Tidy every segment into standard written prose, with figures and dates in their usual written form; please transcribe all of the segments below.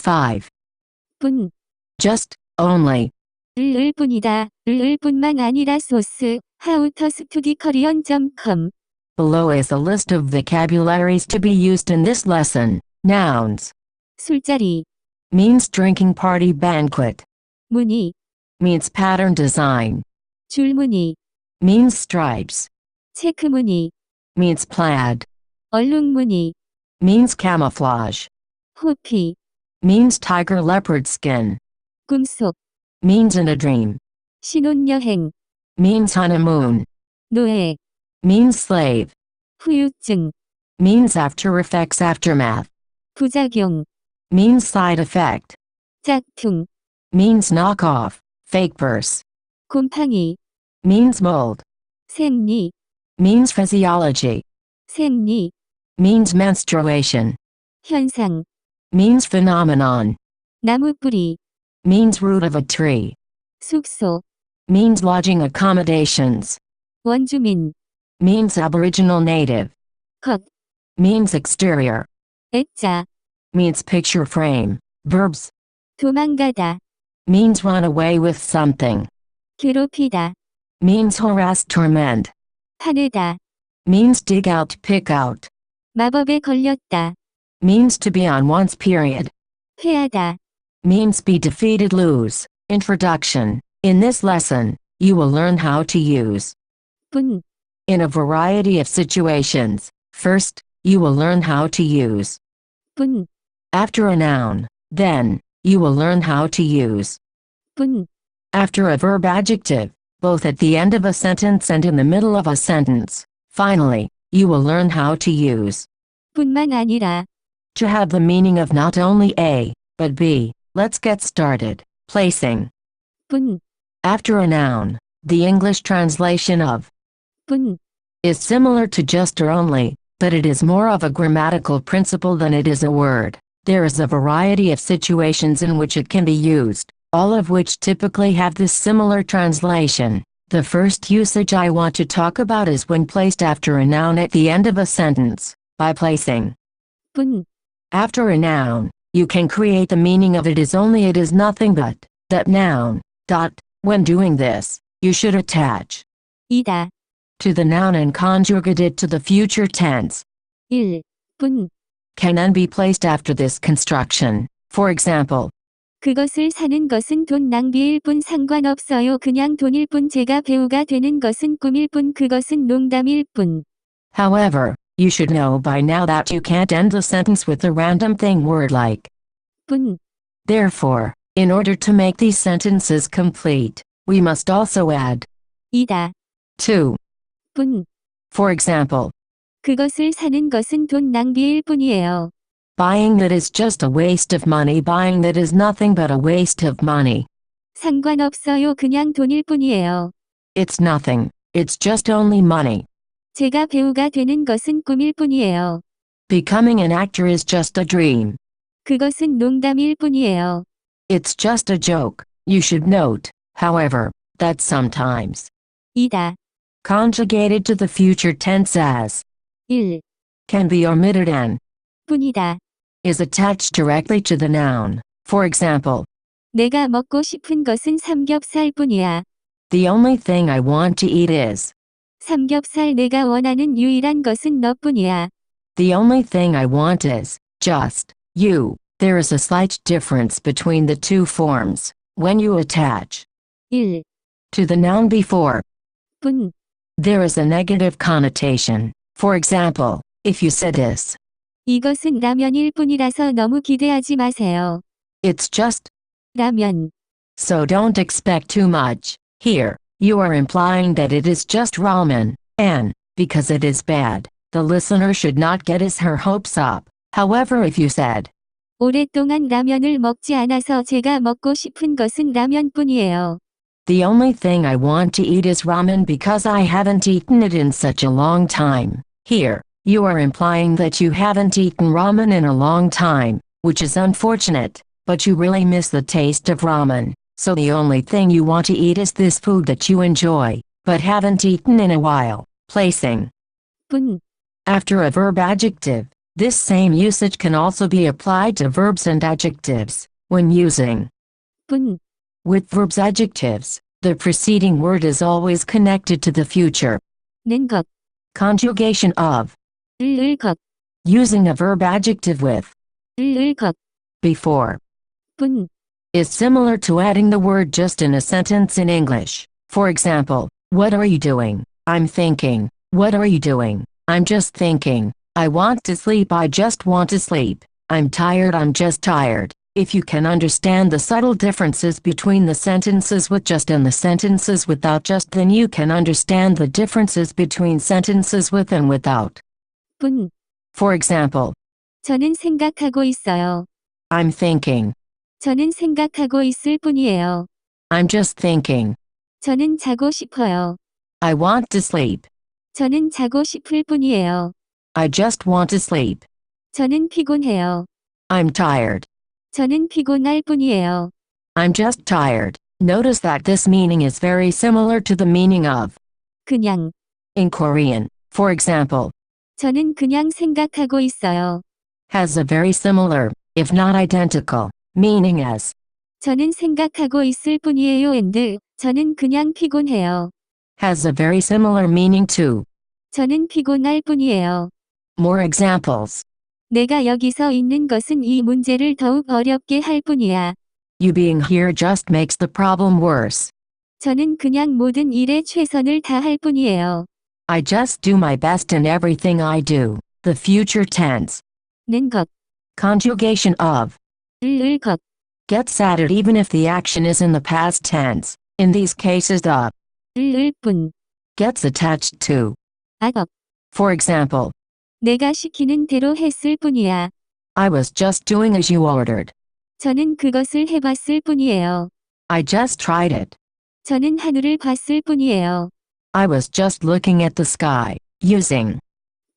5. 뿐, Just, only. 을 뿐이다, 을 뿐만 아니라 소스, howtostudykorean.com. Below is a list of vocabularies to be used in this lesson. Nouns. 술자리, Means drinking party banquet. 무늬, Means pattern design. 줄무늬, Means stripes. 체크무늬, Means plaid. 얼룩무늬, Means camouflage. 호피, Means tiger leopard skin. 꿈속, Means in a dream. 신혼여행, Means honeymoon. 노예, Means slave. 후유증, Means after effects aftermath. 부작용, Means side effect. 짝퉁, Means knockoff, fake verse. 곰팡이, Means mold. 생리, Means physiology. 생리, Means menstruation. 현상, Means phenomenon. 나무뿌리, Means root of a tree. 숙소, Means lodging accommodations. 원주민, Means aboriginal native. 겉, Means exterior. 액자, Means picture frame. Verbs. 도망가다, Means run away with something. 괴롭히다, Means harass torment. 파내다, Means dig out pick out. 마법에 걸렸다, Means to be on one's period. 회하다, Means be defeated lose. Introduction. In this lesson, you will learn how to use 뿐, in a variety of situations. First, you will learn how to use 뿐, after a noun. Then, you will learn how to use 뿐, after a verb adjective, both at the end of a sentence and in the middle of a sentence. Finally, you will learn how to use 뿐만 아니라, to have the meaning of not only A, but B. Let's get started. Placing. 뿐, After a noun, the English translation of 뿐, is similar to just or only, but it is more of a grammatical principle than it is a word. There is a variety of situations in which it can be used, all of which typically have this similar translation. The first usage I want to talk about is when placed after a noun at the end of a sentence. By placing 뿐, after a noun, you can create the meaning of it is only it is nothing but that noun. When doing this, you should attach 이다, to the noun and conjugate it to the future tense. 일, 뿐, Can then be placed after this construction. For example, 그것을 사는 것은 돈 낭비일 뿐 상관없어요. 그냥 돈일 뿐 제가 배우가 되는 것은 꿈일 뿐 그것은 농담일 뿐. however, you should know by now that you can't end the sentence with a random thing word like. 뿐, Therefore, in order to make these sentences complete, we must also add 이다, to. 뿐, For example, 그것을 사는 것은 돈 낭비일 뿐이에요. buying that is just a waste of money. Buying that is nothing but a waste of money. 상관없어요. 그냥 돈일 뿐이에요. It's nothing. It's just only money. 제가 배우가 되는 것은 꿈일 뿐이에요. Becoming an actor is just a dream. 그것은 농담일 뿐이에요. It's just a joke. You should note, however, that sometimes 이다, conjugated to the future tense as 일, can be omitted and 뿐이다. is attached directly to the noun. For example, 내가 먹고 싶은 것은 삼겹살 뿐이야. the only thing I want to eat is. 삼겹살 내가 원하는 유일한 것은 너뿐이야. The only thing I want is just you. There is a slight difference between the two forms. When you attach 일, to the noun before, 뿐, there is a negative connotation. For example, if you say this, 이것은 라면일 뿐이라서 너무 기대하지 마세요. it's just, 라면, so don't expect too much. Here, you are implying that it is just ramen, and, because it is bad, the listener should not get his her hopes up. However, if you said, 오랫동안 라면을 먹지 않아서 제가 먹고 싶은 것은 라면뿐이에요. the only thing I want to eat is ramen because I haven't eaten it in such a long time. Here, you are implying that you haven't eaten ramen in a long time, which is unfortunate, but you really miss the taste of ramen, so the only thing you want to eat is this food that you enjoy, but haven't eaten in a while. Placing 뿐, after a verb adjective, This same usage can also be applied to verbs and adjectives, when using 뿐, with verbs adjectives. The preceding word is always connected to the future. 는 것, Conjugation of 을 것, using a verb adjective with 을 것, before 뿐, is similar to adding the word just in a sentence in English. For example, what are you doing? I'm thinking. What are you doing? I'm just thinking. I want to sleep. I just want to sleep. I'm tired. I'm just tired. If you can understand the subtle differences between the sentences with just and the sentences without just, then you can understand the differences between sentences with and without. 뿐. For example, 저는 생각하고 있어요. I'm thinking. 저는 생각하고 있을 뿐이에요. I'm just thinking. 저는 자고 싶어요. I want to sleep. 저는 자고 싶을 뿐이에요. I just want to sleep. 저는 피곤해요. I'm tired. 저는 피곤할 뿐이에요. I'm just tired. Notice that this meaning is very similar to the meaning of 그냥. in Korean. For example, 저는 그냥 생각하고 있어요. has a very similar, if not identical, meaning as 저는 생각하고 있을 뿐이에요. and 저는 그냥 피곤해요. has a very similar meaning to. 저는 피곤할 뿐이에요. More examples. 내가 여기서 있는 것은 이 문제를 더욱 어렵게 할 뿐이야. You being here just makes the problem worse. 저는 그냥 모든 일에 최선을 다할 뿐이에요. I just do my best in everything I do. The future tense. 는 것, Conjugation of 을 것, gets added even if the action is in the past tense. In these cases the 을 뿐, gets attached to. 악업. For example, 내가 시키는 대로 했을 뿐이야. I was just doing as you ordered. 저는 그것을 해봤을 뿐이에요. I just tried it. 저는 하늘을 봤을 뿐이에요. I was just looking at the sky. Using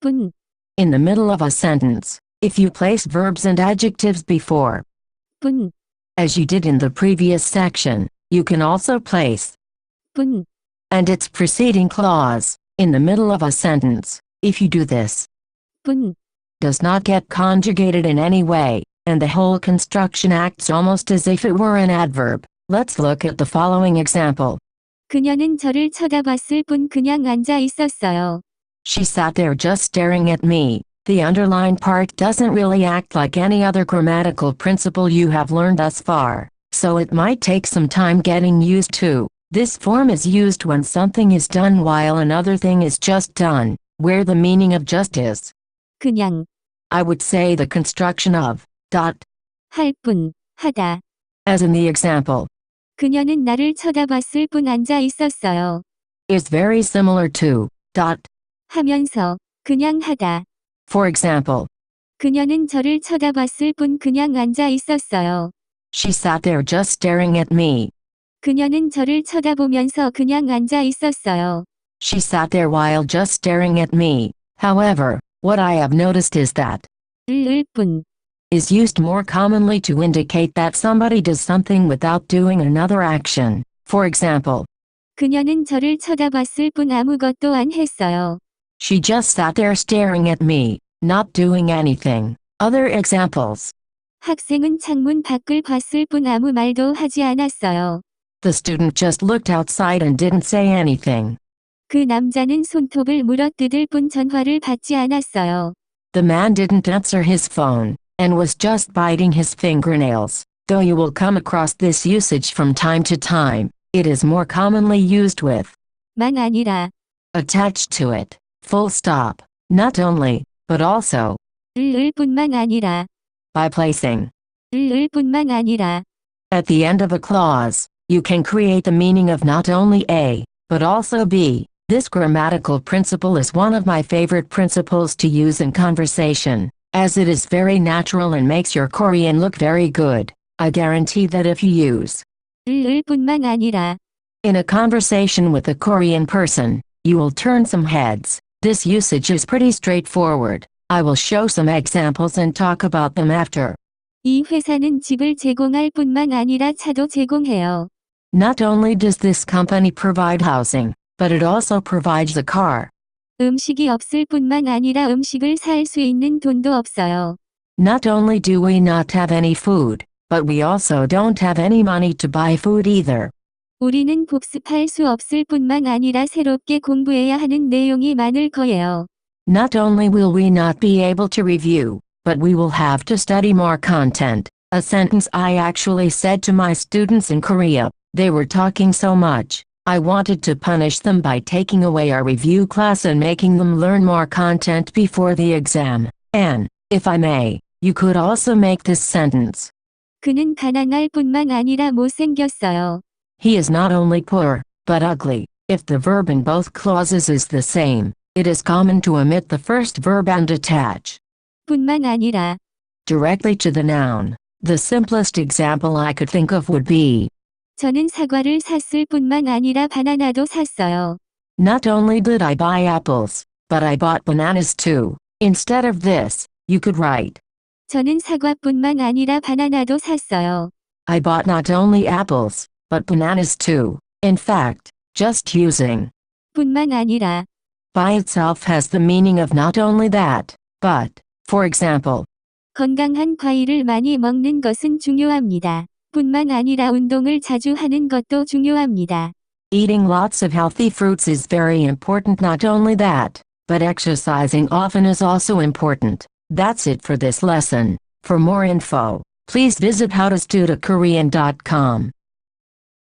뿐, in the middle of a sentence. If you place verbs and adjectives before, 뿐, as you did in the previous section, you can also place 뿐, and its preceding clause in the middle of a sentence. If you do this, 뿐. does not get conjugated in any way, and the whole construction acts almost as if it were an adverb. Let's look at the following example. 그녀는 저를 쳐다봤을 뿐 그냥 앉아 있었어요. She sat there just staring at me. The underlined part doesn't really act like any other grammatical principle you have learned thus far, so it might take some time getting used to. This form is used when something is done while another thing is just done, where the meaning of just is. 그냥, I would say the construction of dot, 할 뿐, 하다. as in the example, 그녀는 나를 쳐다봤을 뿐 앉아 있었어요. is very similar to dot. 하면서, 그냥 하다. For example, 그녀는 저를 쳐다봤을 뿐 그냥 앉아 있었어요. she sat there just staring at me. 그녀는 저를 쳐다보면서 그냥 앉아 있었어요. She sat there while just staring at me. However, what I have noticed is that 을 뿐, is used more commonly to indicate that somebody does something without doing another action. For example, 그녀는 저를 쳐다봤을 뿐 아무것도 안 했어요. she just sat there staring at me, not doing anything. Other examples. 학생은 창문 밖을 봤을 뿐 아무 말도 하지 않았어요. The student just looked outside and didn't say anything. 그 남자는 손톱을 물어뜯을 뿐 전화를 받지 않았어요. The man didn't answer his phone, and was just biting his fingernails. Though you will come across this usage from time to time, it is more commonly used with 만 아니라, attached to it, full stop, not only, but also, 을 뿐만 아니라, by placing 을 뿐만 아니라, at the end of a clause. You can create the meaning of not only A, but also B. This grammatical principle is one of my favorite principles to use in conversation, as it is very natural and makes your Korean look very good. I guarantee that if you use 을 뿐만 아니라, in a conversation with a Korean person, you will turn some heads. This usage is pretty straightforward. I will show some examples and talk about them after. 이 회사는 집을 제공할 뿐만 아니라 차도 제공해요. Not only does this company provide housing, but it also provides a car. 음식이 없을 뿐만 아니라 음식을 살 수 있는 돈도 없어요. Not only do we not have any food, but we also don't have any money to buy food either. 우리는 복습할 수 없을 뿐만 아니라 새롭게 공부해야 하는 내용이 많을 거예요. Not only will we not be able to review, but we will have to study more content. A sentence I actually said to my students in Korea. They were talking so much, I wanted to punish them by taking away our review class and making them learn more content before the exam. And, if I may, you could also make this sentence. 그는 가난할 뿐만 아니라 못생겼어요. He is not only poor, but ugly. If the verb in both clauses is the same, it is common to omit the first verb and attach 뿐만 아니라 directly to the noun. The simplest example I could think of would be, 저는 사과를 샀을 뿐만 아니라 바나나도 샀어요. Not only did I buy apples, but I bought bananas too. Instead of this, you could write, 저는 사과뿐만 아니라 바나나도 샀어요. I bought not only apples, but bananas too. In fact, just using 뿐만 아니라 by itself has the meaning of not only that, but, for example, 건강한 과일을 많이 먹는 것은 중요합니다. 뿐만 아니라 운동을 자주 하는 것도 중요합니다. eating lots of healthy fruits is very important. Not only that, but exercising often is also important. That's it for this lesson. For more info, please visit howtostudiokorean.com.